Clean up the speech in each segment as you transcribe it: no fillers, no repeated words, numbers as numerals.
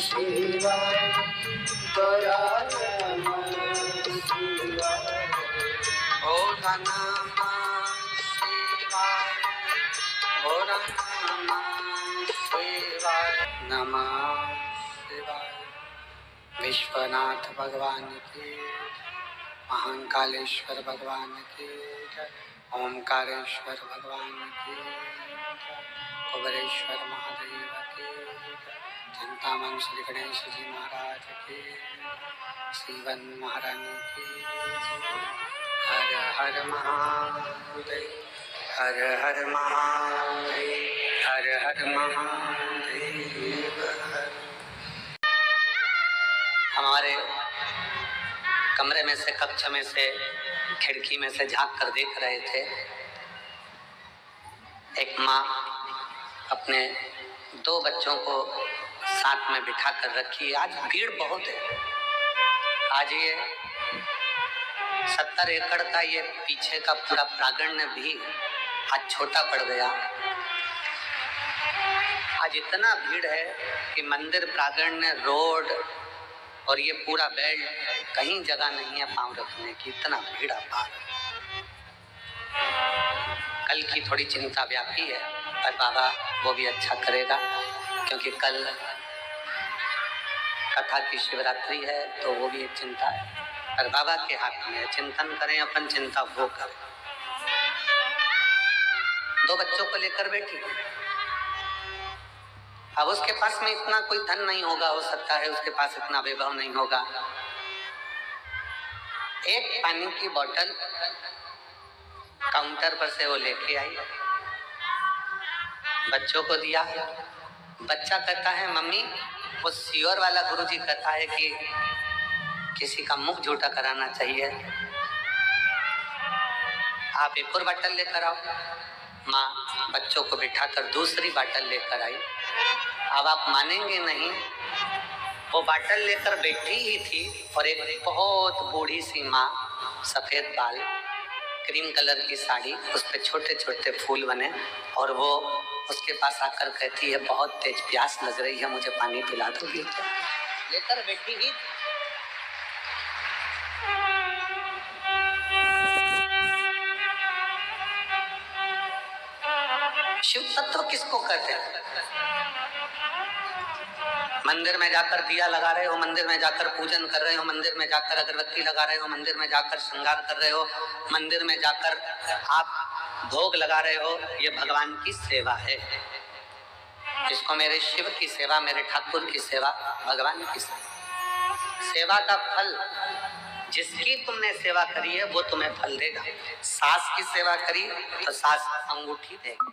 शिवाय तोरा नमः शिवाय। ओम नमः शिवाय ओम नमः शिवाय नमः शिवाय। विश्वनाथ भगवान की, महाकालेश्वर भगवान की, ओमकारेश्वर भगवान की, कुबेरेश्वर महादेव की, चिंतामन श्री गणेश जी महाराज की, शिवन महारानी की। हर हर महादेव हर हर महादेव हर हर महादेव। हमारे कमरे में से, कक्ष में से, खिड़की में से झांक कर देख रहे थे, एक माँ अपने 2 बच्चों को साथ में बिठा कर रखी। आज भीड़ बहुत है। आज ये 70 एकड़ का ये पीछे का पूरा प्रांगण भी आज छोटा पड़ गया। आज इतना भीड़ है कि मंदिर प्रांगण, रोड और ये पूरा बेल्ट कहीं जगह नहीं है पांव रखने की, इतना भीड़ अपार। कल की थोड़ी चिंता व्यापी है, पर बाबा वो भी अच्छा करेगा, क्योंकि कल कथा की शिवरात्रि है, तो वो भी एक चिंता है, पर बाबा के हाथ में है। चिंतन करें अपन, चिंता वो करें। 2 बच्चों को लेकर बैठी। अब उसके पास में इतना कोई धन नहीं होगा, हो सकता है उसके पास इतना वैभव नहीं होगा। एक पानी की बोतल काउंटर पर से वो लेके आई, बच्चों को दिया। बच्चा कहता है, मम्मी वो सियोर वाला गुरुजी कहता है कि किसी का मुख झूठा कराना चाहिए, आप एक और बोतल लेकर आओ। माँ बच्चों को बिठाकर दूसरी बोतल लेकर आई। अब आप मानेंगे नहीं, वो बोतल लेकर बैठी ही थी और एक बहुत बूढ़ी सी माँ, सफेद बाल, क्रीम कलर की साड़ी, उस पे छोटे छोटे फूल बने, और वो उसके पास आकर कहती है, बहुत तेज प्यास लग रही है, मुझे पानी पिला दोगी क्या? लेकर बैठी ही। शिव तत्व किसको कहते हैं? मंदिर में जाकर दिया लगा रहे हो, मंदिर में जाकर पूजन कर रहे हो, मंदिर में जाकर अगरबत्ती लगा रहे हो, मंदिर में जाकर श्रृंगार कर रहे हो, मंदिर में जाकर आप भोग लगा रहे हो, ये भगवान की सेवा है। इसको मेरे शिव की सेवा, मेरे ठाकुर की सेवा, भगवान की सेवा। सेवा का फल, जिसकी तुमने सेवा करी है वो तुम्हें फल देगा। सास की सेवा करी तो सास अंगूठी देगी,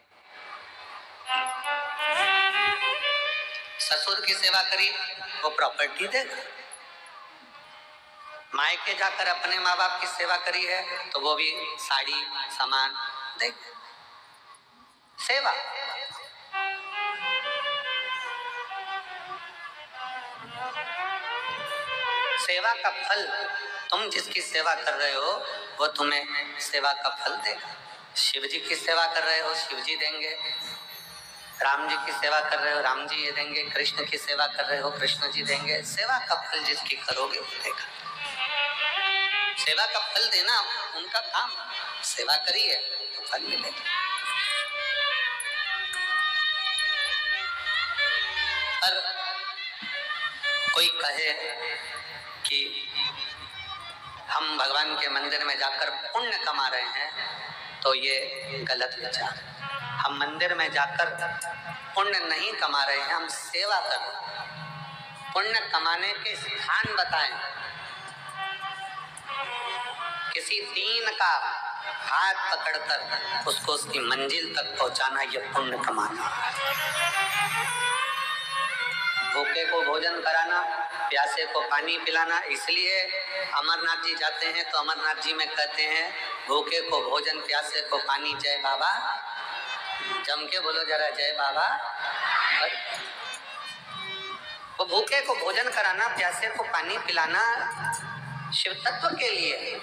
ससुर की सेवा करी वो प्रॉपर्टी देगा, मायके जाकर अपने माँ बाप की सेवा करी है तो वो भी साड़ी सामान देगा। सेवा सेवा का फल, तुम जिसकी सेवा कर रहे हो वो तुम्हें सेवा का फल देगा। शिव जी की सेवा कर रहे हो, शिव जी देंगे। राम जी की सेवा कर रहे हो, राम जी ये देंगे। कृष्ण की सेवा कर रहे हो, कृष्ण जी देंगे। सेवा का फल जिसकी करोगे वो देगा। सेवा का फल देना उनका काम, सेवा करिए तो फल मिलेगा। पर कोई कहे कि हम भगवान के मंदिर में जाकर पुण्य कमा रहे हैं, तो ये गलत विचार है। हम मंदिर में जाकर पुण्य नहीं कमा रहे हैं, हम सेवा कर रहे हैं। पुण्य कमाने के स्थान बताएं। किसी दीन का हाथ पकड़कर उसको उसकी मंजिल तक पहुंचाना, ये पुण्य कमाना। भूखे को भोजन कराना, प्यासे को पानी पिलाना। इसलिए अमरनाथ जी जाते हैं तो अमरनाथ जी में कहते हैं, भूखे को भोजन, प्यासे को पानी, जय बाबा। जम के बोलो जरा, जय बाबा। वो भूखे को भोजन कराना, प्यासे को पानी पिलाना शिव तत्व के लिए।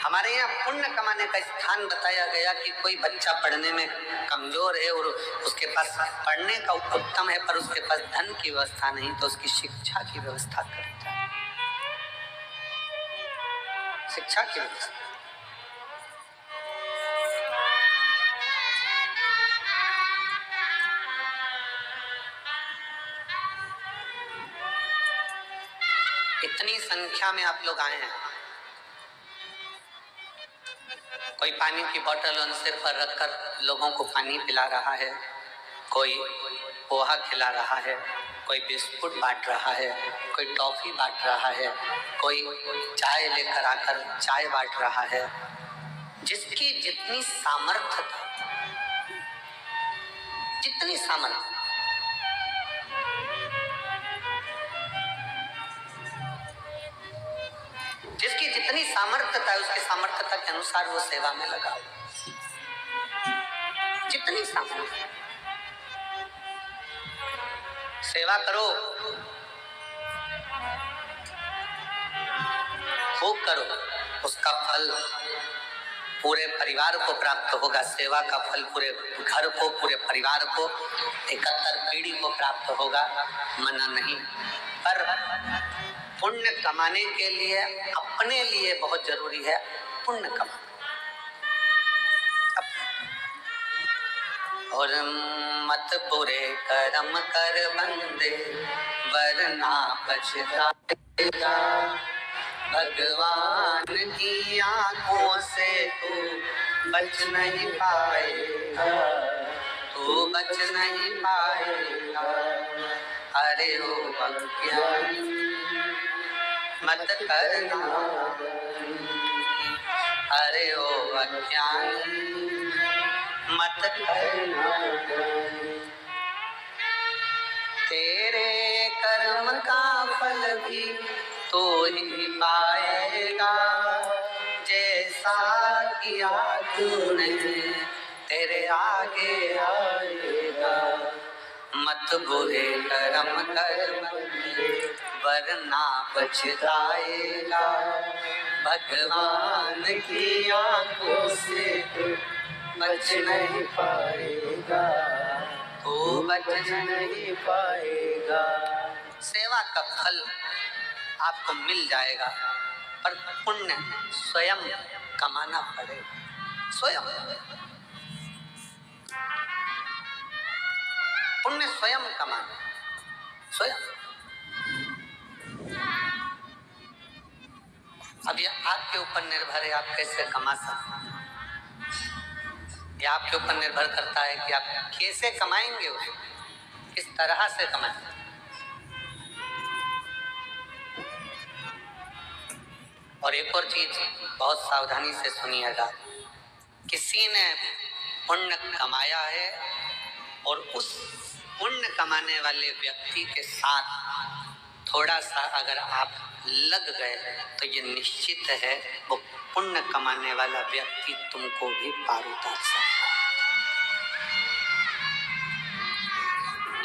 हमारे यहाँ पुण्य कमाने का स्थान बताया गया कि कोई बच्चा पढ़ने में कमजोर है और उसके पास पढ़ने का उत्तम है पर उसके पास धन की व्यवस्था नहीं, तो उसकी शिक्षा की व्यवस्था करें। शिक्षा की व्यवस्था इतनी संख्या में आप लोग आए हैं, कोई पानी की बोतल उन सिर पर रखकर लोगों को पानी पिला रहा है, कोई पोहा खिला रहा है, कोई बिस्कुट बांट रहा है, कोई टॉफी बांट रहा है, कोई चाय लेकर आकर चाय बांट रहा है। जिसकी जितनी सामर्थ्य, जितनी सामर्थ्य, जिसकी जितनी सामर्थ्यता है उसकी सामर्थ्यता के अनुसार वो सेवा में लगा। जितनी सामर्थ्य, सेवा करो, खूब करो, उसका फल पूरे परिवार को प्राप्त होगा। सेवा का फल पूरे घर को, पूरे परिवार को, 71 पीढ़ी को प्राप्त होगा, मना नहीं। पर पुण्य कमाने के लिए अपने लिए बहुत जरूरी है पुण्य कमाना। और मत बुरे कर्म कर बंदे वरना पछताएगा, भगवान की आंखों से तू बच नहीं पाएगा, तू बच नहीं पाएगा। अरे ओ अज्ञानी मत करना, अरे ओ अज्ञानी मत करना। तेरे कर्म का फल भी तो ही पाएगा, जैसा किया तूने तेरे आगे आएगा। मत बुरे कर्म कर वरना पछताएगा, भगवान की आंखों से बच नहीं पाएगा, तो बच नहीं पाएगा। सेवा का फल आपको मिल जाएगा, पर पुण्य स्वयं कमाना पड़ेगा। स्वयं पुण्य स्वयं कमाना, स्वयं। अब ये आपके ऊपर निर्भर है, आप कैसे कमा सकते हैं। ये आपके ऊपर निर्भर करता है कि आप कैसे कमाएंगे, उसे किस तरह से कमाएंगे। और एक और चीज बहुत सावधानी से सुनिएगा, किसी ने पुण्य कमाया है और उस पुण्य कमाने वाले व्यक्ति के साथ थोड़ा सा अगर आप लग गए तो ये निश्चित है वो पुण्य कमाने वाला व्यक्ति तुमको भी पार उतार सकता है।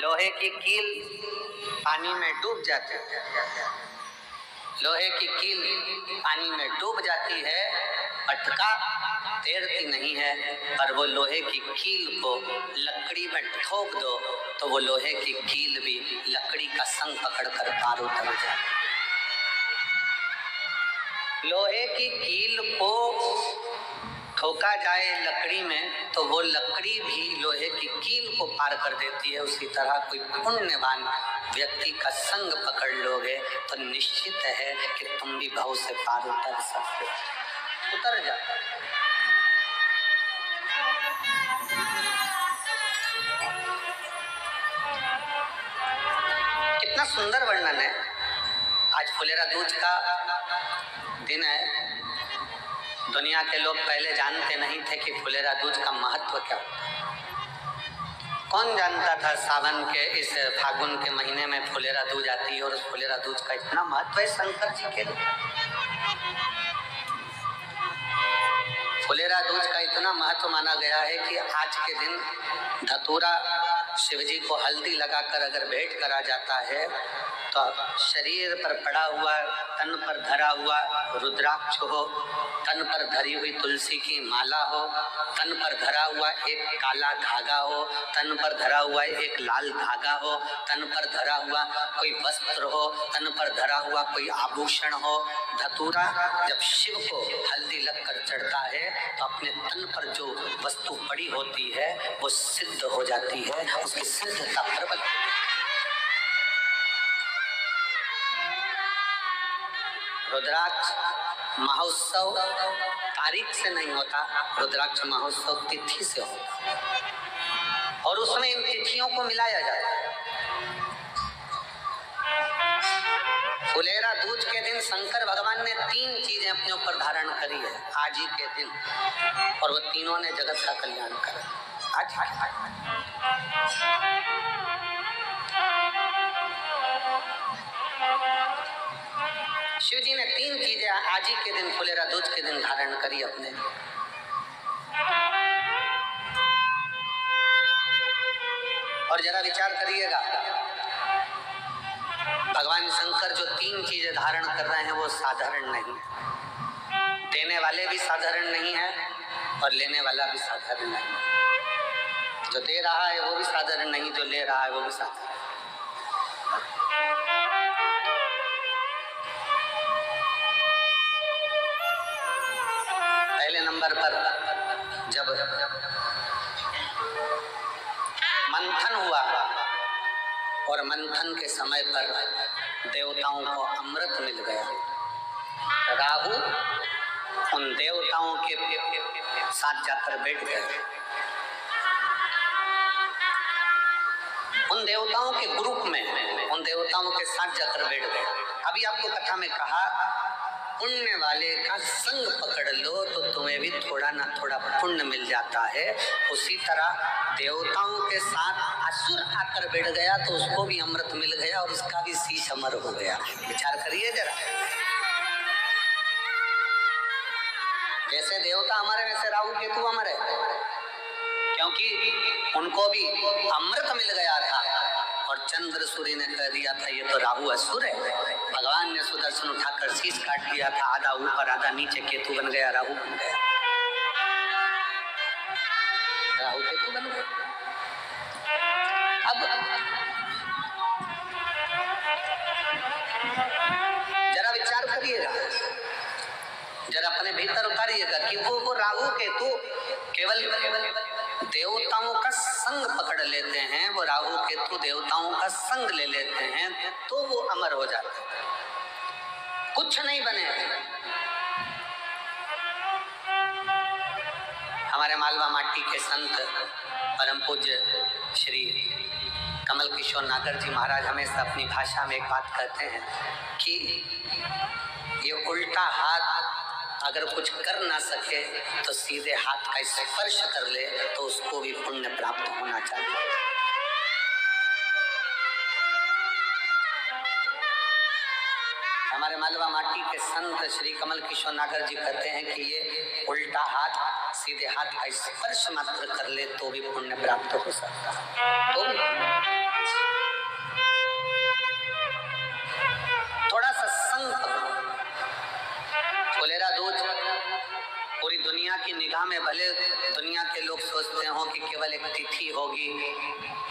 लोहे की कील पानी में डूब जाती है, लोहे की कील पानी में डूब जाती है, पटका तैरती नहीं है, पर वो लोहे की कील को लकड़ी में ठोक दो तो वो लोहे की कील भी लकड़ी का संग पकड़कर पार उतर जाती है। लोहे की कील को ठोका जाए लकड़ी में तो वो लकड़ी भी लोहे की कील को पार कर देती है। उसी तरह कोई पुण्यवान व्यक्ति का संग पकड़ लोगे तो निश्चित है कि तुम भी भव से पार उतर सकते हो। उतर जाओ। कितना सुंदर वर्णन है। आज फुलेरा दूज का दिन है। दुनिया के लोग पहले जानते नहीं थे कि फुलेरा दूज का महत्व क्या होता है। कौन जानता था सावन के इस फागुन के महीने में फुलेरा दूज आती है और उस फुलेरा दूज का इतना महत्व है शंकर जी के लिए। फुलेरा दूज का इतना महत्व माना गया है कि आज के दिन धतूरा शिवजी को हल्दी लगाकर अगर भेंट करा जाता है तो शरीर पर पड़ा हुआ तन पर धरा हुआ रुद्राक्ष हो, तन पर धरी हुई तुलसी की माला हो, तन पर धरा हुआ एक काला धागा हो, तन पर धरा हुआ एक लाल धागा हो, तन पर धरा हुआ कोई वस्त्र हो, तन पर धरा हुआ कोई आभूषण हो। धतूरा जब शिव को हल्दी लगकर चढ़ता है तो अपने तन पर जो वस्तु पड़ी होती है वो सिद्ध हो जाती है, उसकी सिद्धता प्रबल। रुद्राक्ष महोत्सव तारीख से नहीं होता, रुद्राक्ष महोत्सव तिथि से होता और उसमें इन तिथियों को मिलाया जाता है। फुलेरा दूज के दिन शंकर भगवान ने 3 चीजें अपने ऊपर धारण करी है आज ही के दिन, और वो तीनों ने जगत का कल्याण करा। आज शिव जी ने 3 चीजें आज ही के दिन फुलेरा दूज के दिन धारण करी अपने। और जरा विचार करिएगा, भगवान शंकर जो 3 चीजें धारण कर रहे हैं वो साधारण नहीं, देने वाले भी साधारण नहीं है और लेने वाला भी साधारण नहीं। जो दे रहा है वो भी साधारण नहीं, जो ले रहा है वो भी साधारण। पहले नंबर पर जब मंथन हुआ और मंथन के समय पर देवताओं को अमृत मिल गया, राहु उन देवताओं के साथ जाकर बैठ गए, उन देवताओं के ग्रुप में उन देवताओं के साथ जाकर बैठ गए। अभी आपको कथा में कहा पुण्य वाले का संग पकड़ लो तो तुम्हें भी थोड़ा ना थोड़ा पुण्य मिल जाता है। उसी तरह देवताओं के साथ असुर आकर बैठ गया तो उसको भी अमृत मिल गया और उसका भी शीश अमर हो गया। विचार करिए जरा, जैसे देवता अमर है वैसे राहु केतु अमर है, क्योंकि उनको भी अमृत मिल गया था और चंद्र सूर्य ने कह दिया था ये तो राहु असुर है। भगवान ने सुदर्शन उठाकर शीश काट दिया था, आधा ऊपर आधा नीचे, केतु बन गया, राहु बन गया, राहु केतु बन गया। अब जरा विचार करिएगा, जरा अपने भीतर उतारिएगा कि वो राहु केतु केवल देवताओं का संग पकड़ लेते हैं, वो राहु केतु देवताओं का संग ले लेते हैं तो वो अमर हो जाते हैं, कुछ नहीं बने। हमारे मालवा माटी के संत परम पूज्य श्री कमल किशोर नागर जी महाराज हमेशा अपनी भाषा में एक बात कहते हैं कि ये उल्टा हाथ अगर कुछ कर ना सके तो सीधे हाथ का स्पर्श कर ले तो उसको भी पुण्य प्राप्त होना चाहिए। हमारे मालवा माटी के संत श्री कमल किशोर नागर जी कहते हैं कि ये उल्टा हाथ सीधे हाथ का स्पर्श मात्र कर ले तो भी पुण्य प्राप्त हो सकता है। तो थोड़ा सा संग फुलेरा दूज पूरी दुनिया की निगाह में, भले दुनिया के लोग सोचते हो कि केवल एक तिथि होगी,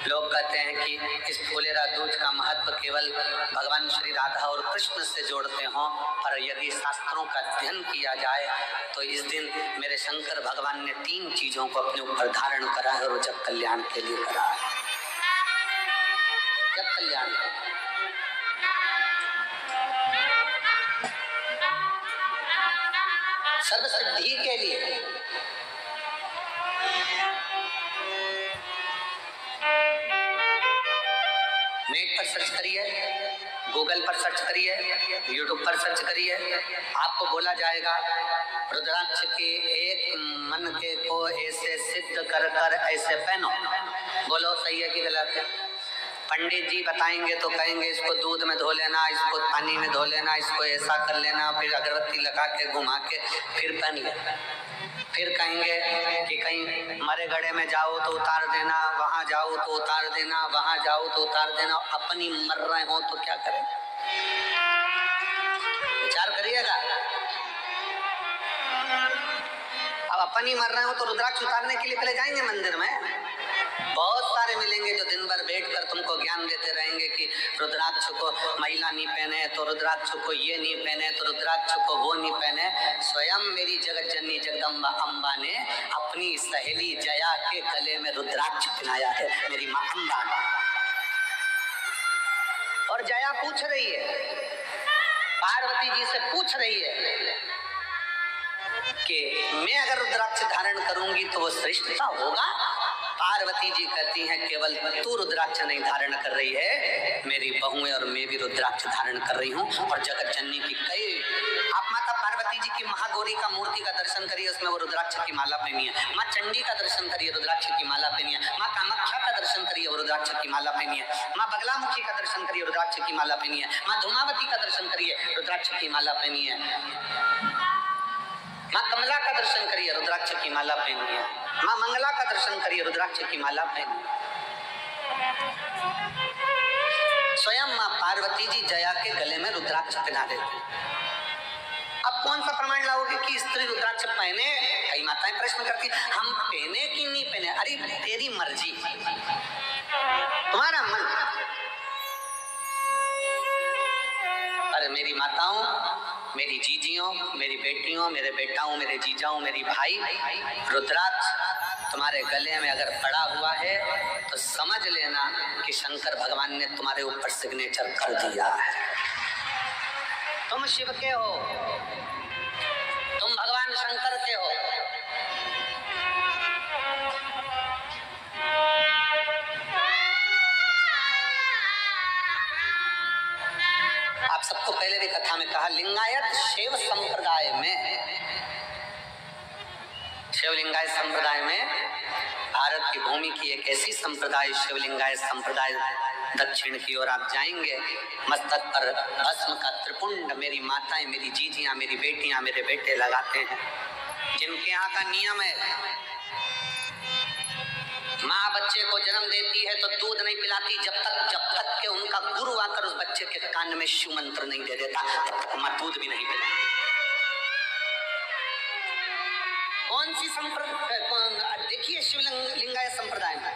लोग कहते हैं कि इस फुलेरा दूज का महत्व केवल भगवान श्री राधा और कृष्ण से जोड़ते हो, पर यदि शास्त्रों का अध्ययन किया जाए तो इस दिन मेरे शंकर भगवान ने 3 चीजों को अपने ऊपर धारण करा है और जग कल्याण के लिए करा है। जग कल्याण सर्व सिद्धि के लिए। नेट पर सर्च करिए, गूगल पर सर्च करिए, यूट्यूब पर सर्च करिए, आपको बोला जाएगा रुद्राक्ष के एक मन के को ऐसे सिद्ध कर कर ऐसे पहनो। बोलो सही है कि गलत है? पंडित जी बताएंगे तो कहेंगे इसको दूध में धो लेना, इसको पानी में धो लेना, इसको ऐसा कर लेना, फिर अगरबत्ती लगा के घुमा के फिर पहन ले। फिर कहेंगे कि कहीं मरे गड़े में जाओ तो उतार देना, वहां जाओ तो उतार देना, वहां जाओ तो उतार देना। अपनी मर रहे हो तो क्या करें? अपन ही मर रहे हो तो रुद्राक्ष उतारने के लिए पहले जाएंगे मंदिर में। बहुत सारे मिलेंगे जो दिन भर बैठ कर तुमको ज्ञान देते रहेंगे कि रुद्राक्ष को महिला नहीं पहने तो रुद्राक्ष को ये नहीं पहने तो रुद्राक्ष को वो नहीं पहने। स्वयं मेरी जगत जननी जगदम्बा अम्बा ने अपनी सहेली जया के गले में रुद्राक्ष पहनाया है, मेरी माँ अम्बा ने। और जया पूछ रही है, पार्वती जी से पूछ रही है कि मैं अगर रुद्राक्ष धारण करूंगी तो वो श्रेष्ठता होगा? पार्वती जी कहती हैं केवल तू रुद्राक्ष नहीं धारण कर रही है, मेरी बहुएं और मैं भी रुद्राक्ष धारण कर रही हूँ। और जगत जननी की कई, आप माता पार्वती जी की महागौरी का मूर्ति का दर्शन करिए, उसमें वो रुद्राक्ष की माला पहनी है। माँ चंडी का दर्शन करिए, रुद्राक्ष की माला पहनी है। माँ कामाख्या का दर्शन करिए, वो रुद्राक्ष की माला पहनी है। माँ बगलामुखी का दर्शन करिए, रुद्राक्ष की माला पहनी है। माँ धूमावती का दर्शन करिए, रुद्राक्ष की माला पहनी है। माँ कमला का दर्शन करिए, रुद्राक्ष की माला पहनी है। माँ मंगला का दर्शन करिए, रुद्राक्ष की माला पहनी है। स्वयं माँ पार्वती जी जया के गले में रुद्राक्ष पहना देती। अब कौन सा प्रमाण लाओगे कि स्त्री रुद्राक्ष पहने? कई माताएं प्रश्न करती, हम पहने कि नहीं पहने? अरे तेरी मर्जी, तुम्हारा मन। अरे मेरी माताओं, मेरी जीजियों, मेरी बेटियों, मेरे बेटाओं, मेरे जीजाओं, मेरी भाई, रुद्राक्ष तुम्हारे गले में अगर पड़ा हुआ है तो समझ लेना कि शंकर भगवान ने तुम्हारे ऊपर सिग्नेचर कर दिया है। तुम शिव के हो, तुम भगवान शंकर के हो। आप सबको पहले भी कथा में कहा, लिंगायत शिव संप्रदाय में, शिवलिंगायत संप्रदाय में भारत की भूमि की एक ऐसी संप्रदाय शिवलिंगायत संप्रदाय, दक्षिण की ओर आप जाएंगे, मस्तक पर भस्म का त्रिपुंड मेरी माताएं, मेरी जीजियां, मेरी बेटियां, मेरे बेटे लगाते हैं। जिनके यहाँ का नियम है, माँ बच्चे को जन्म देती है तो दूध नहीं पिलाती जब तक के उनका गुरु आकर उस बच्चे के कान में शिव मंत्र नहीं दे देता, तब तक माँ दूध भी नहीं पिलाती। कौन सी संप्रदाय, देखिए शिवलिंगायत संप्रदाय में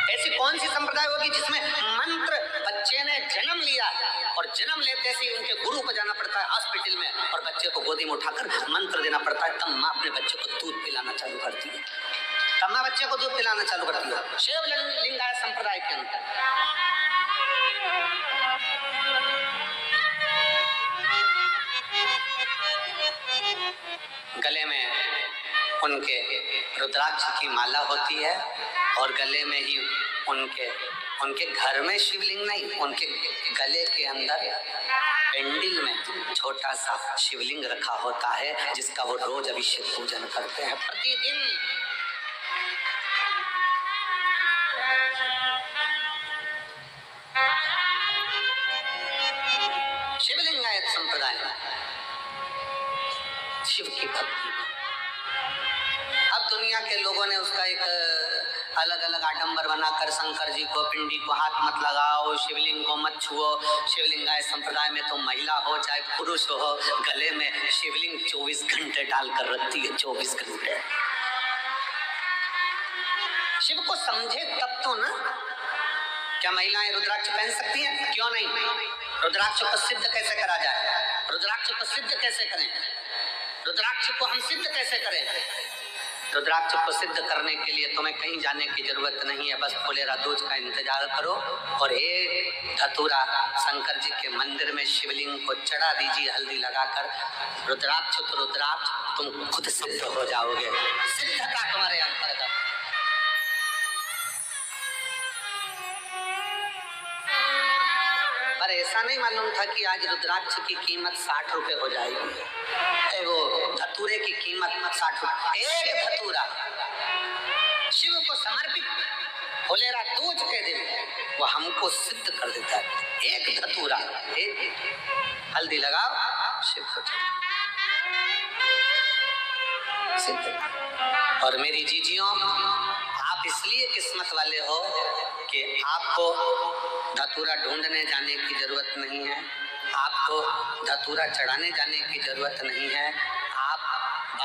ऐसी कौन सी संप्रदाय होगी जिसमें मंत्र, बच्चे ने जन्म लिया और जन्म लेते से उनके गुरु को जाना पड़ता है हॉस्पिटल में और बच्चे को गोदी में उठाकर मंत्र देना पड़ता है, तब माँ अपने बच्चे को दूध पिलाना चालू करती है, तब माँ बच्चे को दूध पिलाना चालू करती है। शिवलिंगायत संप्रदाय के अंदर गले में उनके रुद्राक्ष की माला होती है और गले में ही उनके घर में शिवलिंग नहीं, उनके गले के अंदर पेंडिल में छोटा सा शिवलिंग रखा होता है जिसका वो रोज अभिषेक पूजन करते हैं प्रतिदिन। शिवलिंगायत संप्रदाय में शिव की भक्ति में अब दुनिया के लोगों ने उसका एक अलग अलग आडंबर बनाकर शंकर जी को, पिंडी को हाथ मत लगाओ, शिवलिंग को मत छुओ। शिवलिंगायत संप्रदाय में तो महिला हो चाहे पुरुष हो, गले में शिवलिंग 24 घंटे डालकर रखती है, 24 घंटे। शिव को समझे तब तो ना। क्या महिलाएं रुद्राक्ष पहन सकती हैं? क्यों नहीं? रुद्राक्ष को सिद्ध कैसे करा जाए? रुद्राक्ष को सिद्ध कैसे करें? रुद्राक्ष को हम सिद्ध कैसे करें? रुद्राक्ष को सिद्ध करने के लिए तुम्हें कहीं जाने की जरूरत नहीं है, बस फुलेरा दूज का इंतजार करो और एक धतूरा शंकर जी के मंदिर में शिवलिंग को चढ़ा दीजिए हल्दी लगाकर। रुद्राक्ष तो रुद्राक्ष, तुम खुद सिद्ध हो जाओगे, सिद्धता तुम्हारे अंतर्गत। पर ऐसा नहीं मालूम था कि आज रुद्राक्ष की कीमत 60 रुपए हो जाएगी। वो धतूरे की कीमत 60 रुपए, एक धतूरा शिव को समर्पित फुलेरा दूज के दिन वो हमको सिद्ध कर देता है। एक धतूरा, एक हल्दी लगाओ, शिव को सिद्ध। और मेरी जीजियों, आप इसलिए किस्मत वाले हो कि आपको धतूरा ढूंढने जाने की जरूरत नहीं है, आपको धतूरा चढ़ाने जाने की जरूरत नहीं है। आप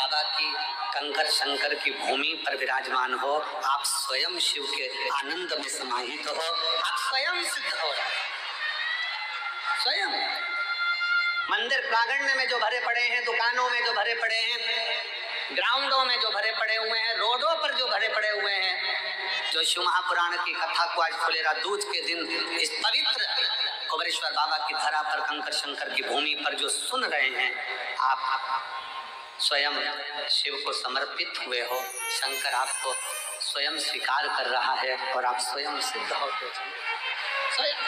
बाबा की कंकर शंकर की भूमि पर विराजमान हो, आप स्वयं शिव के आनंद में समाहित हो, आप स्वयं सिद्ध हो रहे हैं। स्वयं मंदिर प्रांगण में जो भरे पड़े हैं, दुकानों में जो भरे पड़े हैं, ग्राउंडों में जो भरे पड़े हुए हैं, रोडों पर जो भरे पड़े हुए हैं, जो शिव महापुराण की कथा को आज फुलेरा दूज के दिन इस पवित्र कुबेरेश्वर बाबा की धरा पर कंकर शंकर की भूमि पर जो सुन रहे हैं, आप स्वयं शिव को समर्पित हुए हो। शंकर आपको स्वयं स्वीकार कर रहा है और आप स्वयं सिद्ध होते स्वयं।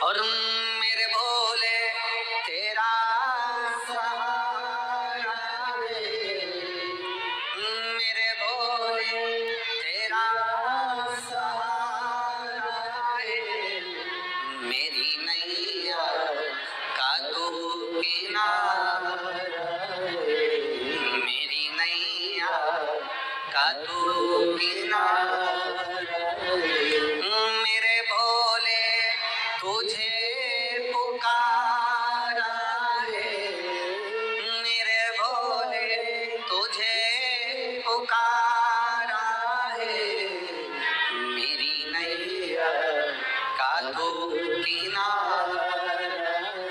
और मेरे भोले तेरा सहारा है, मेरे भोले तेरा सहारा है, मेरी नैया का तू किनारा है, मेरी नैया का तू किनारा है, मेरे भोले तुझे पुकारा है, मेरे भोले तुझे पुकारा है, मेरी नैया का तू किनारा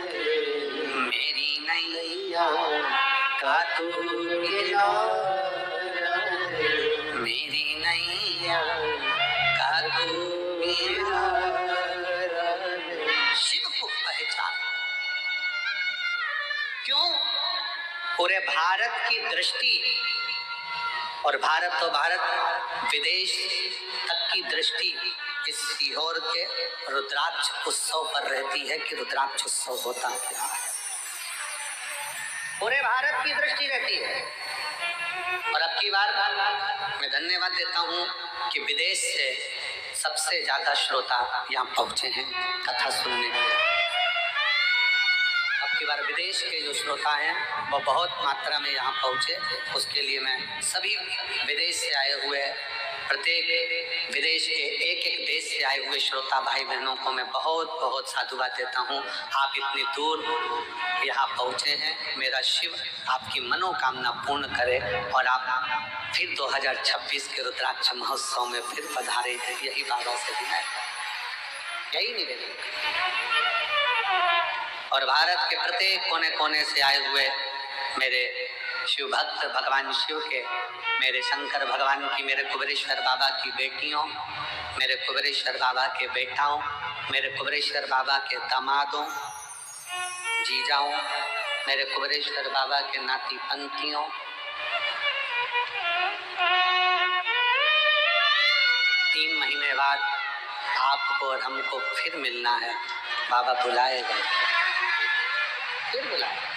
है, मेरी नैया का तू किनारा है, मेरी नैया का तू किनारा। शिव को पहचान। क्यों? पूरे भारत की दृष्टि, और भारत तो भारत, विदेश तक की दृष्टि इस सीहोर के रुद्राक्ष उत्सव पर रहती है कि रुद्राक्ष उत्सव होता क्या है। पूरे भारत की दृष्टि रहती है। और अब की बार मैं धन्यवाद देता हूं कि विदेश से सबसे ज्यादा श्रोता यहाँ पहुंचे हैं कथा सुनने के लिए। अब की बार विदेश के जो श्रोता हैं वो बहुत मात्रा में यहाँ पहुंचे, उसके लिए मैं सभी विदेश से आए हुए, प्रत्येक विदेश के एक एक देश से आए हुए श्रोता भाई बहनों को मैं बहुत बहुत साधुवाद देता हूँ। आप इतनी दूर यहाँ पहुँचे हैं। मेरा शिव आपकी मनोकामना पूर्ण करे और आप फिर 2026 के रुद्राक्ष महोत्सव में फिर पधारे हैं। यही बाबा से विनय, यही निवेदन। और भारत के प्रत्येक कोने कोने से आए हुए मेरे शिव भक्त, भगवान शिव के, मेरे शंकर भगवान की, मेरे कुबेरेश्वर बाबा की बेटियों, मेरे कुबेरेश्वर बाबा के बेटाओं, मेरे कुबेरेश्वर बाबा के दामादों, जीजाओं, मेरे कुबेरेश्वर बाबा के नाती पंथियों, 3 महीने बाद आपको और हमको फिर मिलना है। बाबा बुलाएगा, फिर बुलाएगा।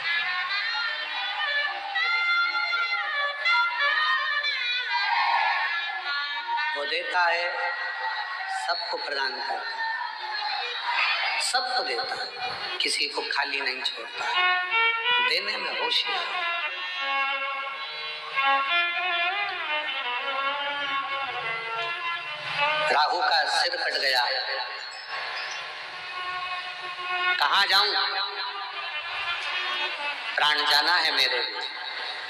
वो देता है, सबको प्रदान करता है, सबको देता है, किसी को खाली नहीं छोड़ता है, देने में होशियार। राहु का सिर कट गया, कहाँ जाऊं, प्राण जाना है मेरे,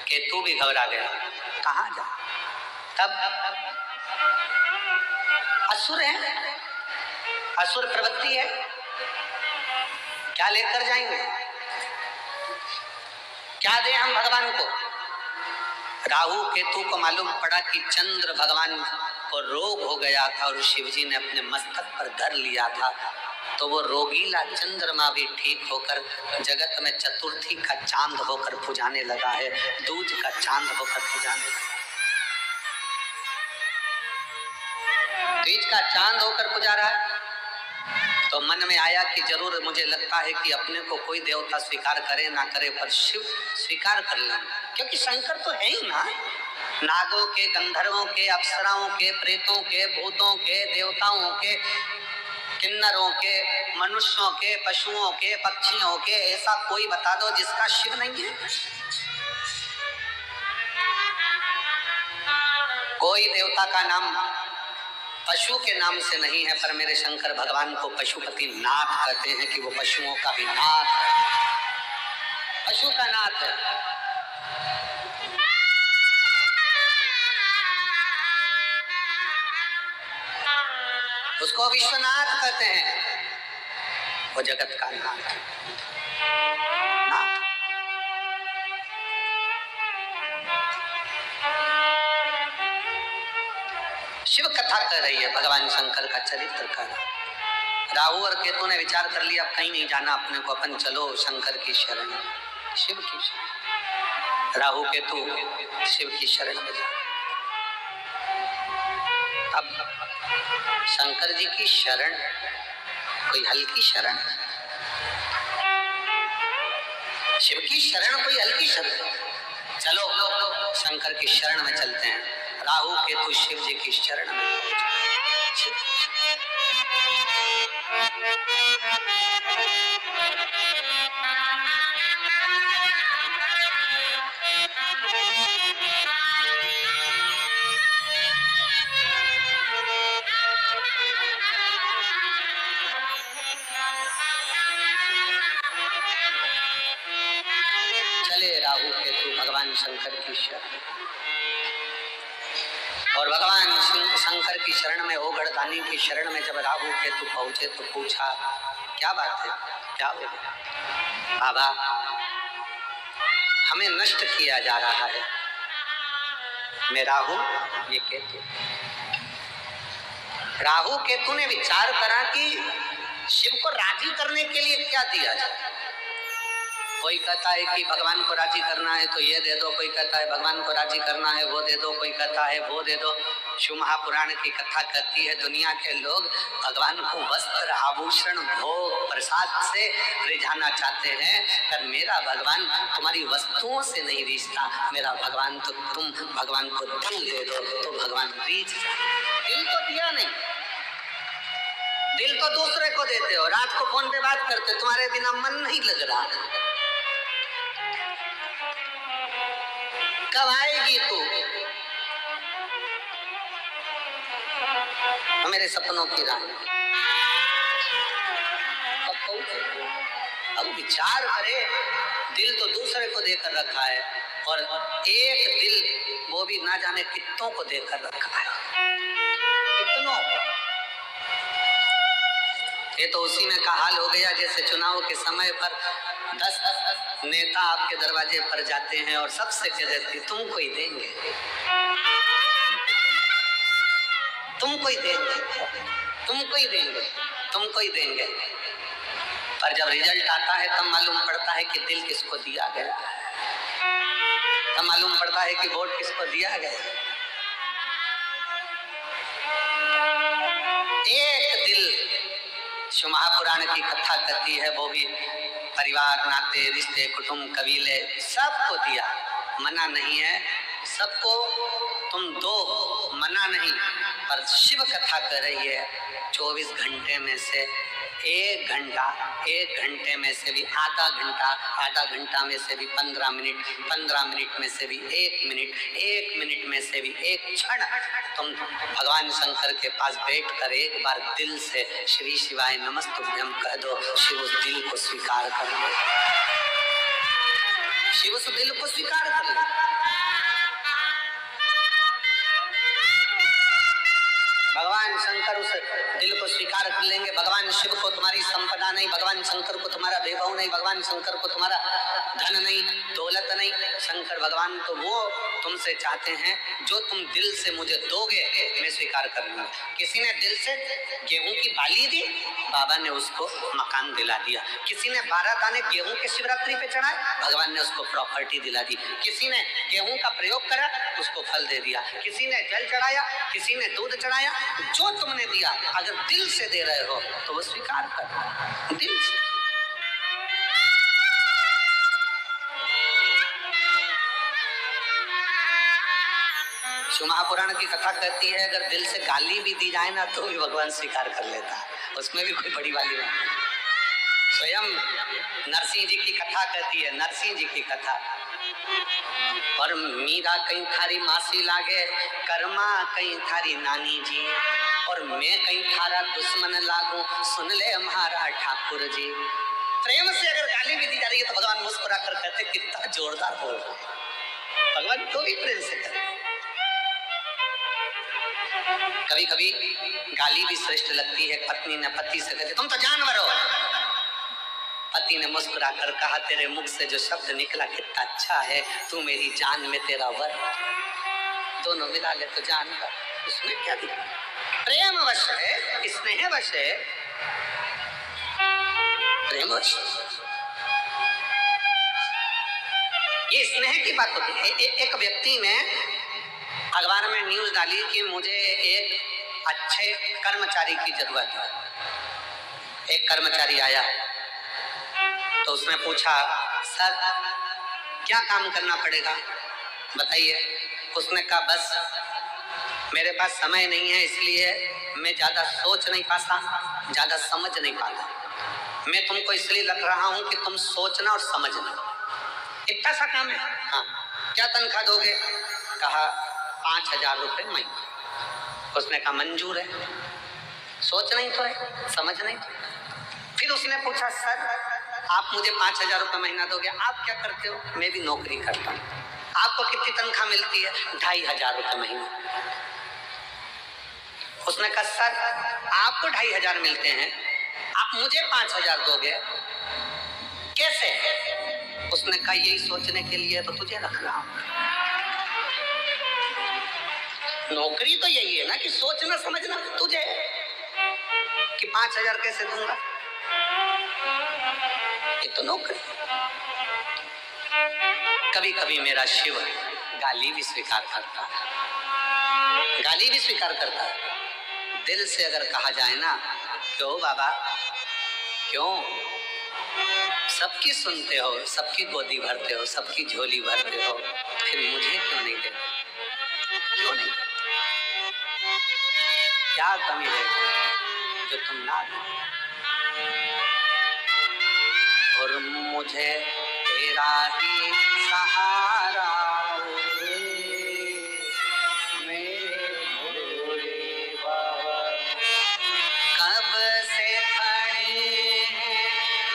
केतु भी घबरा गया, कहाँ जाऊं। तब असुर है, असुर प्रवृत्ति है, क्या लेकर जाएंगे, क्या दें हम भगवान को। राहु केतु को मालूम पड़ा कि चंद्र भगवान को रोग हो गया था और शिव जी ने अपने मस्तक पर धर लिया था, तो वो रोगीला चंद्रमा भी ठीक होकर जगत में चतुर्थी का चांद होकर पुजाने लगा है, दूज का चांद होकर पुजाने लगा, दूज का चांद होकर पुजा रहा है। तो मन में आया कि जरूर, मुझे लगता है कि अपने को कोई देवता स्वीकार करे ना करे पर शिव स्वीकार कर ले, क्योंकि शंकर तो है ही ना। नागों के, गंधर्वों के, अप्सराओं के, प्रेतों के, भूतों के, देवताओं के, किन्नरों के, मनुष्यों के, पशुओं के, पक्षियों के, ऐसा कोई बता दो जिसका शिव नहीं है। कोई देवता का नाम पशु के नाम से नहीं है, पर मेरे शंकर भगवान को पशुपति नाथ कहते हैं कि वो पशुओं का भी नाथ है। पशु का नाथ है। उसको विश्वनाथ कहते हैं, वो जगत का नाथ है। शिव कथा कर रही है भगवान शंकर का चरित्र कर। राहु और केतु ने विचार कर लिया, अब कहीं नहीं जाना अपने को, अपन चलो शंकर की शरण, शिव की शरण। राहु केतु शिव की शरण में जा। अब शंकर जी की शरण कोई हल्की शरण, शिव की शरण कोई हल्की शरण। चलो शंकर की शरण में चलते हैं। राहु केतु शिव जी की शरण में चले। राहु केतु भगवान शंकर की शरण, और भगवान शंकर की शरण में, ओगढ़दानी की शरण में जब राहु केतु पहुंचे तो पूछा, क्या बात है, क्या हो गया? बाबा हमें नष्ट किया जा रहा है, मैं राहु ये केतु। राहु केतु ने विचार करा कि शिव को राजी करने के लिए क्या दिया जाए। कोई कहता है कि भगवान को राजी करना है तो ये दे दो, कोई कहता है भगवान को राजी करना है वो दे दो, कोई कहता है वो दे दो। शिव महापुराण की कथा कहती है दुनिया के लोग भगवान को वस्त्र आभूषण भोग प्रसाद से रिझाना चाहते हैं, पर मेरा भगवान तुम्हारी वस्तुओं से नहीं रिझता, मेरा भगवान तो तुम भगवान को दिल दे दो तो भगवान रीझ जाए। दिल तो दिया नहीं, दिल तो दूसरे को देते हो। रात को फोन पे बात करते, तुम्हारे बिना मन नहीं लग रहा, कब आएगी तू? मेरे सपनों की रानी कब पहुंचे? अब विचार करे, दिल तो दूसरे को देकर रखा है, और एक दिल वो भी ना जाने कितनों को देकर रखा है, कितनों। ये तो उसी में का हाल हो गया जैसे चुनाव के समय पर 10 नेता आपके दरवाजे पर जाते हैं और सबसे कह देते तुमको ही देंगे, तुमको ही देंगे, तुमको ही देंगे, तुमको ही देंगे। पर जब रिजल्ट आता है तब मालूम पड़ता है कि दिल किसको दिया गया, तब मालूम पड़ता है कि वोट किसको दिया गया। एक दिल शिव महापुराण की कथा कहती है, वो भी परिवार नाते रिश्ते कुटुंब कबीले सबको दिया, मना नहीं है, सबको तुम दो, मना नहीं। पर शिव कथा कर रही है 24 घंटे में से 1 घंटा, 1 घंटे में से भी आधा घंटा, आधा घंटा में से भी 15 मिनट, 15 मिनट में से भी 1 मिनट, 1 मिनट में से भी 1 क्षण तुम भगवान शंकर के पास बैठकर एक बार दिल से श्री शिवाय नमस्तुभ्यं कह दो। शिव उस दिल को स्वीकार कर लो, शिव उस दिल को स्वीकार कर लो। भगवान शंकर उस दिल को स्वीकार कर लेंगे। भगवान शिव को तुम्हारी संपदा नहीं, भगवान शंकर को तुम्हारा वैभव नहीं, भगवान शंकर को तुम्हारा धन नहीं, दौलत नहीं। शंकर भगवान तो वो तुमसे चाहते हैं जो तुम दिल से मुझे दोगे मैं स्वीकार कर लूंगा। किसी ने दिल से गेहूं की बाली दी, बाबा ने उसको मकान दिला दिया। किसी ने 12 दाने गेहूं के शिवरात्रि पे चढ़ाए, भगवान ने उसको प्रॉपर्टी दिला दी। किसी ने गेहूं का प्रयोग करा, उसको फल दे दिया। किसी ने जल चढ़ाया, किसी ने दूध चढ़ाया। जो तुमने दिया अगर दिल से दे रहे हो तो वो स्वीकार कर, दिल से। शिव महापुराण की कथा कहती है अगर दिल से गाली भी दी जाए ना तो भी भगवान स्वीकार कर लेता है, उसमें भी कोई बड़ी वाली बात नहीं। स्वयं नरसिंह जी की कथा कहती है, नरसिंह जी की कथा, और मीरा कहीं थारी मासी लागे, कर्मा कहीं थारी नानी जी, और मैं कहीं थारा दुश्मन लागू, सुन ले हमारा ठाकुर जी। प्रेम से अगर गाली भी दी जा रही है तो भगवान मुस्कुरा कर कहते कितना जोरदार बोल रहा है। भगवान तो भी प्रेम से करे। कभी कभी गाली भी श्रेष्ठ लगती है। पत्नी ने पति से कहते तुम तो जानवर हो। पति ने मुस्कुरा कर कहा तेरे मुख से जो शब्द निकला कितना अच्छा है, तू मेरी जान में तेरा वर। दोनों मिला ले तो जानवर, उसमें क्या दिखा? प्रेम वश है, स्नेह वश है, प्रेम वश। ये स्नेह की बात होती है। एक व्यक्ति ने अखबार में न्यूज डाली कि मुझे एक अच्छे कर्मचारी की जरूरत है। एक कर्मचारी आया तो उसने पूछा सर क्या काम करना पड़ेगा बताइए। उसने कहा बस मेरे पास समय नहीं है, इसलिए मैं ज्यादा सोच नहीं पाता, ज्यादा समझ नहीं पाता। मैं तुमको इसलिए लग रहा हूं कि तुम सोचना और समझना। इतना सा काम है। हाँ, क्या तनख्वाह दोगे? कहा 5,000 रुपए महीना। उसने कहा मंजूर है, सोच नहीं तो है, समझ नहीं तो। फिर उसने पूछा सर आप मुझे 5,000 रुपए महीना दोगे? आप क्या करते हो? मैं भी नौकरी करता हूँ। आपको कितनी तनख्वाह मिलती है? 2,500 रुपए महीना। उसने कहा सर आपको 2,500 मिलते हैं, आप मुझे 5,000 दोगे कैसे? उसने कहा यही सोचने के लिए तो तुझे रख रहा हूं। नौकरी तो यही है ना कि सोचना समझना। तुझे कि 5,000 कैसे दूंगा, ये तो नौकरी। कभी कभी मेरा शिव गाली भी स्वीकार करता है, गाली भी स्वीकार करता है। दिल से अगर कहा जाए ना, क्यों बाबा क्यों सबकी सुनते हो, सबकी गोदी भरते हो, सबकी झोली भरते हो, फिर मुझे क्यों नहीं देते? क्यों नहीं? क्या कमी है जो तुम ना दो? और मुझे तेरा ही सहारा कब से खड़े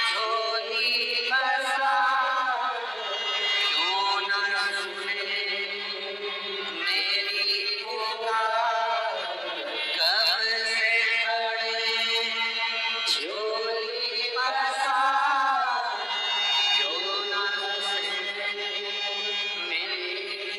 झोली बसा, क्यों न सुने मेरी पुकार। कब से खड़े झोली बसा, क्यों न सुने मेरी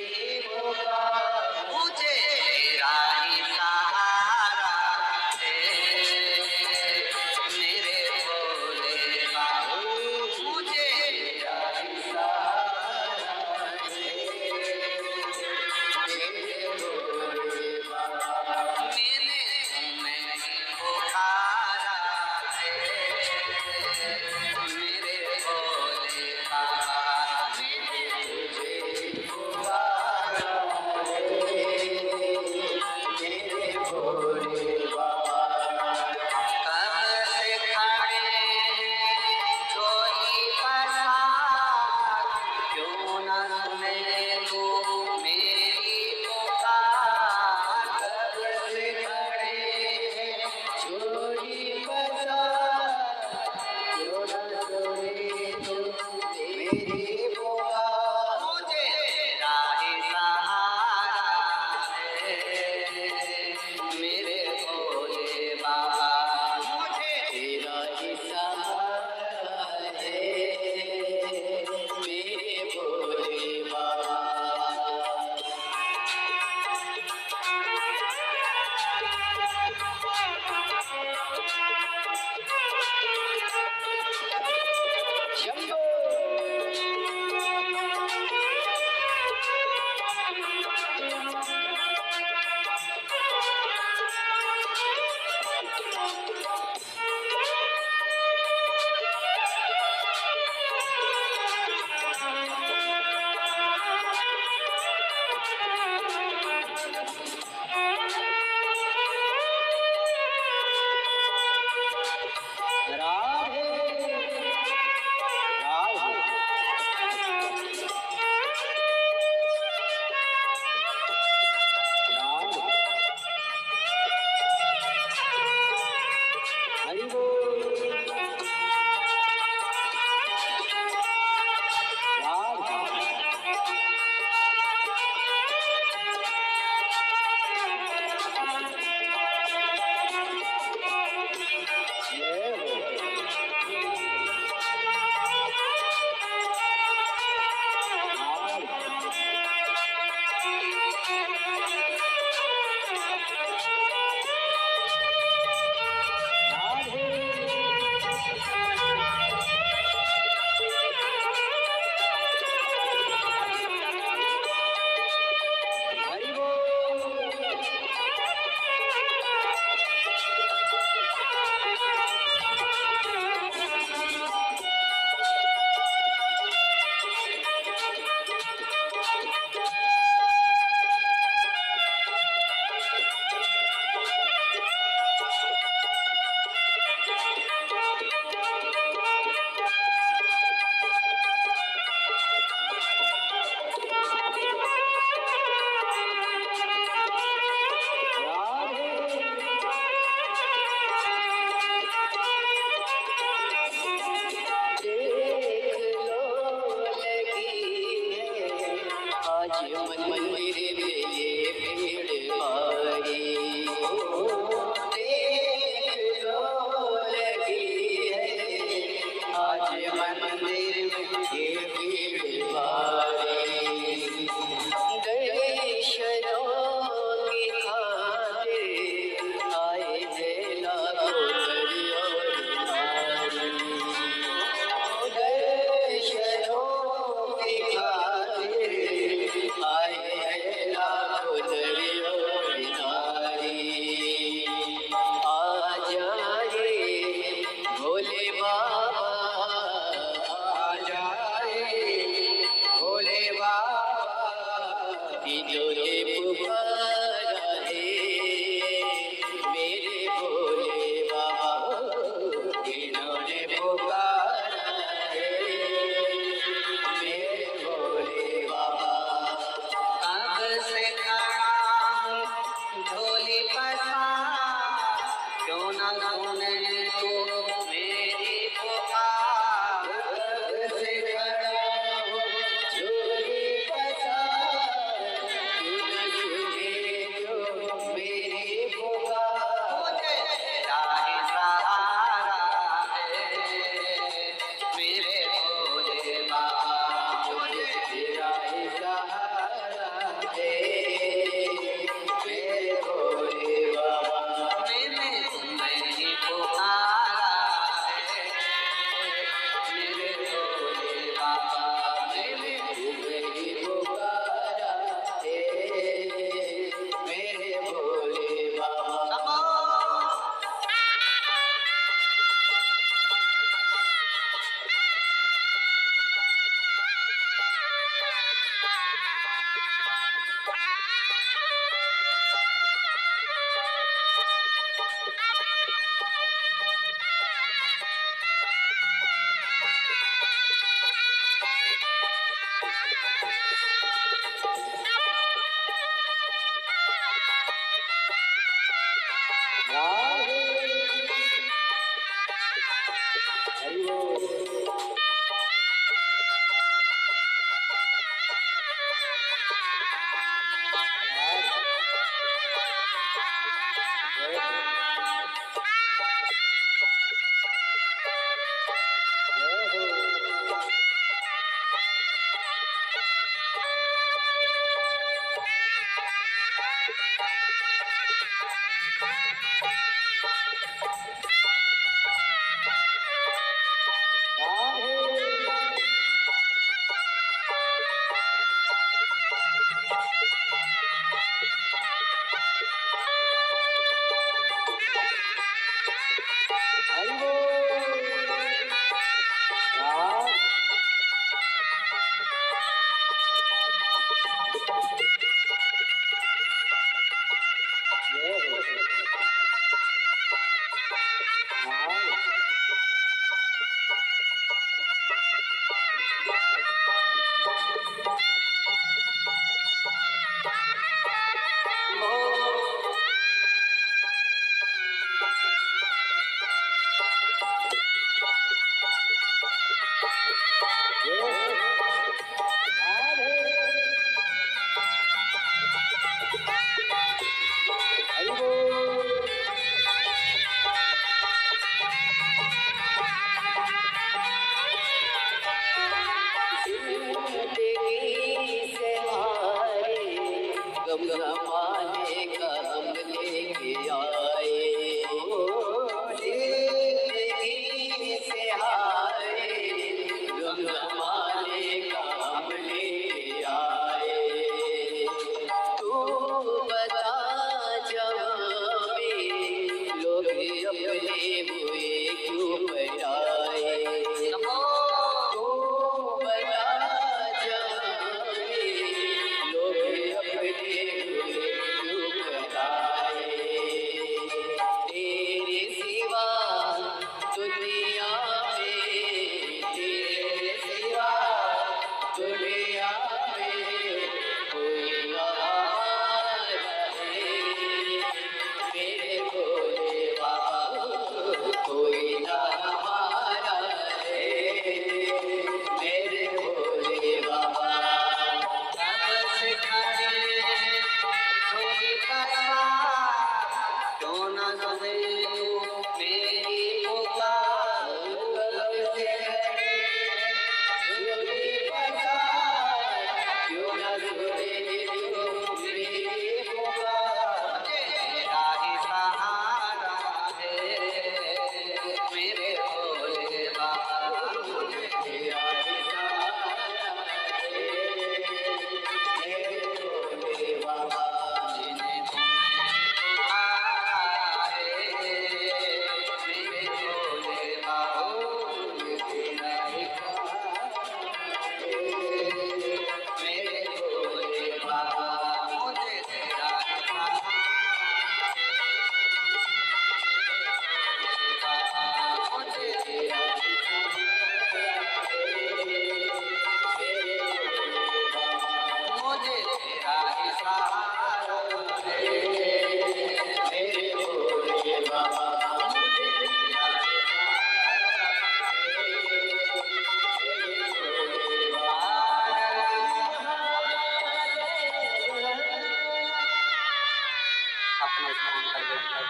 स्नान कर बैठकर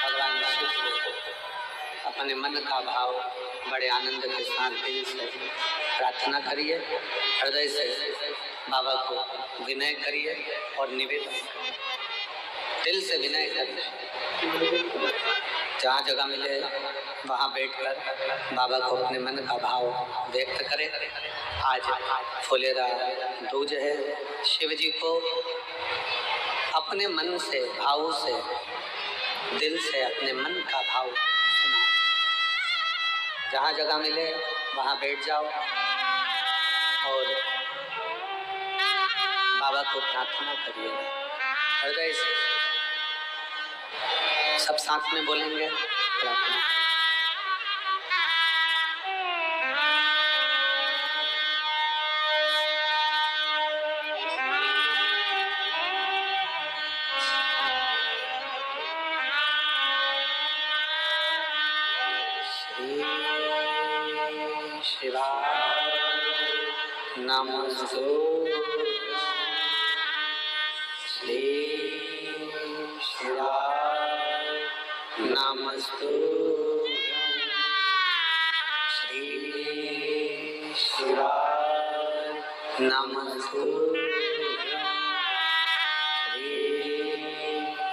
भगवान शिव से अपने मन का भाव बड़े आनंद के साथ दिल से प्रार्थना करिए, हृदय से बाबा को विनय करिए और निवेदन करिए, दिल से विनय करिए। जहाँ जगह मिले वहाँ बैठकर बाबा को अपने मन का भाव व्यक्त करें। आज फुलेरा दूज है, शिव जी को अपने मन से, भाव से, दिल से अपने मन का भाव सुना। जहाँ जगह मिले वहाँ बैठ जाओ और बाबा को प्रार्थना करिए हृदय से। सब साथ में बोलेंगे प्रार्थना। शिवाय नमस्तु, श्री शिवाय नमस्तु, श्री शिवाय नमस्तु, श्री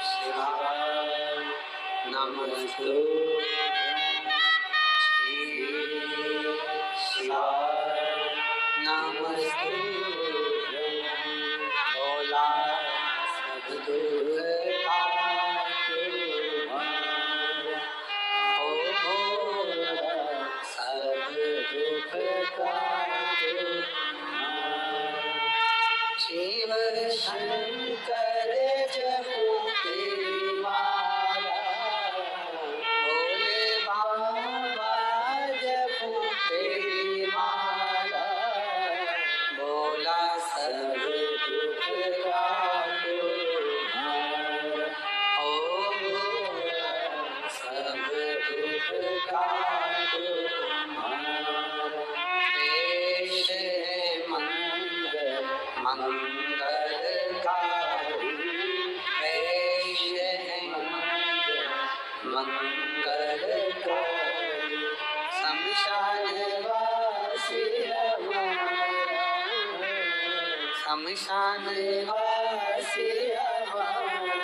शिवाय नमस्तु, नमस्ते। भोला सब दुख सब दुख शिव शंकर जपो तेरी माला, भोले बाबा जपो तेरी माला, भोला सब दुख काटो ओ सब दुख काटो। देश है मंगल मंगलकारी, देश है मंगलकारी, शमशान वासी हमारा, शमशान वासी हमारा,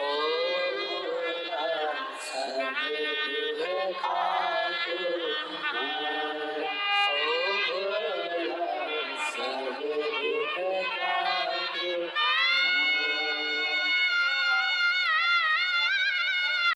ओ